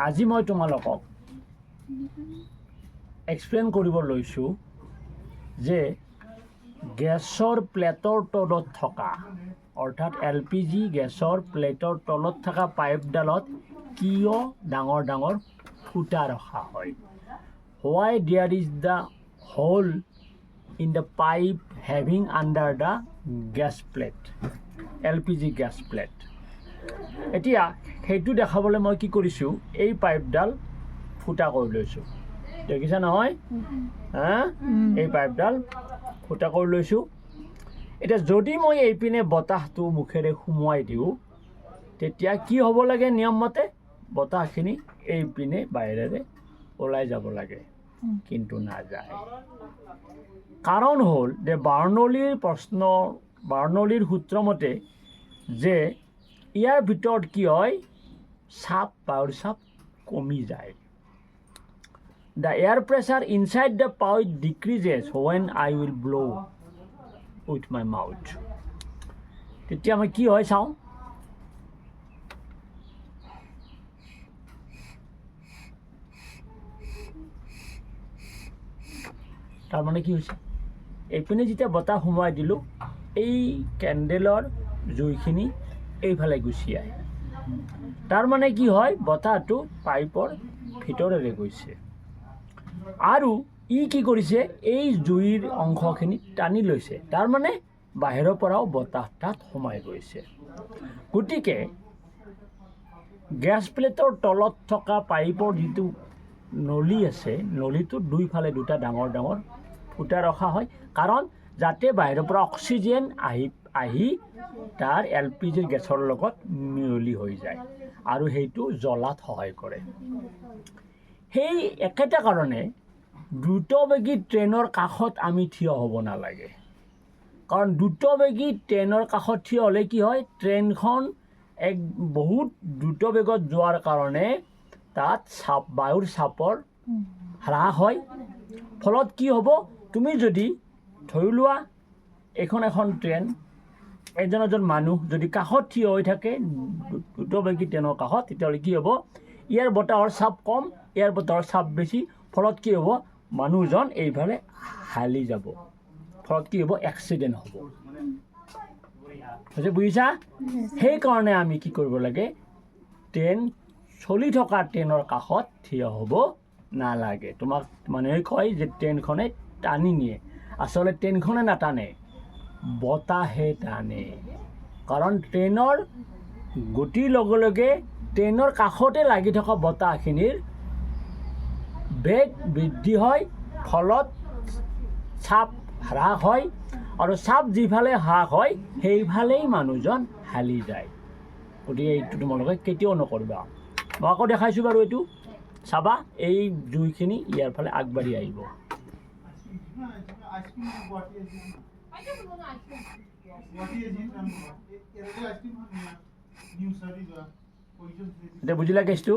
আজি মই তোমালোকক এক্সপ্লেইন কৰিব লৈছোঁ যে গেছৰ প্লেটৰ তলত থকা অৰ্থাৎ LPG গেছৰ প্লেটৰ তলত থকা পাইপডালত কিয় ডাঙৰ ডাঙৰ ফুটা ৰখা হয়। Why there is the hole in the pipe having under the gas plate LPG gas plate. এতিয়া সেইটো দেখাবলৈ মই কি কৰিছোঁ, এই পাইপডাল ফুটা কৰি লৈছোঁ। দেখিছা নহয় এই পাইপডাল ফুটা কৰি লৈছোঁ। এতিয়া যদি মই এইপিনে বতাহটো মুখেৰে সুমুৱাই দিওঁ তেতিয়া কি হ'ব লাগে, নিয়মমতে বতাহখিনি এইপিনে বাহিৰেৰে ওলাই যাব লাগে, কিন্তু নাযায়। কাৰণ হ'ল যে বাৰ্নৌলিৰ সূত্ৰমতে যে ইয়াৰ ভিতৰত কি হয়, বায়ুৰ চাপ কমি যায়। The air pressure inside the pipe decreases when I will blow with my mouth. তেতিয়া মই কি হয় চাওঁ, তাৰমানে কি হৈছে, এইপিনে যেতিয়া বতাহ সোমোৱাই দিলোঁ এই কেণ্ডেলৰ জুইখিনি এইফালে গুচি আহে। তাৰমানে কি হয়, বতাহটো পাইপৰ ভিতৰেৰে গৈছে আৰু ই কি কৰিছে, এই জুইৰ অংশখিনি টানি লৈছে। তাৰমানে বাহিৰৰ পৰাও বতাহ তাত সোমাই গৈছে। গতিকে গেছ প্লেটৰ তলত থকা পাইপৰ যিটো নলী আছে, নলীটোৰ দুইফালে দুটা ডাঙৰ ডাঙৰ ফুটা ৰখা হয়, কাৰণ যাতে বাহিৰৰ পৰা অক্সিজেন আহি তাৰ LPG গেছৰ লগত মিহলি হৈ যায় আৰু সেইটো জ্বলাত সহায় কৰে। সেই একেটা কাৰণে দ্ৰুতবেগী ট্ৰেইনৰ কাষত আমি থিয় হ'ব নালাগে। কাৰণ দ্ৰুতবেগী ট্ৰেইনৰ কাষত থিয় হ'লে কি হয়, ট্ৰেইনখন বহুত দ্ৰুতবেগত যোৱাৰ কাৰণে তাত বায়ুৰ চাপৰ হ্ৰাস হয়। ফলত কি হ'ব, তুমি যদি ধৰি লোৱা এখন ট্ৰেইন, এজন মানুহ যদি কাষত থিয় হৈ থাকে দ্ৰুতবেগী ট্ৰেইনৰ কাষত, তেতিয়াহ'লে কি হ'ব, ইয়াৰ বতাহৰ চাপ কম, ইয়াৰ বতাহৰ চাপ বেছি। ফলত কি হ'ব, মানুহজন এইফালে হালি যাব। ফলত কি হ'ব, এক্সিডেণ্ট হ'ব। বুজিছা? সেইকাৰণে আমি কি কৰিব লাগে, চলি থকা ট্ৰেইনৰ কাষত থিয় হ'ব নালাগে। তোমাক মানুহে কয় যে ট্ৰেইনখনে টানি নিয়ে, আচলতে ট্ৰেইনখনে নাটানে, বতাহে টানে। কাৰণ ট্ৰেইনৰ গতিৰ লগে লগে ট্ৰেইনৰ কাষতে লাগি থকা বতাহখিনিৰ বেগ বৃদ্ধি হয়, ফলত চাপ হ্ৰাস হয় আৰু চাপ যিফালে হ্ৰাস হয় সেইফালেই মানুহজন হালি যায়। গতিকে এইটো তোমালোকে কেতিয়াও নকৰিবা। মই আকৌ দেখাইছোঁ বাৰু, এইটো চাবা, এই জুইখিনি ইয়াৰ ফালে আগবাঢ়ি আহিব। এতিয়া বুজিলা কেছটো?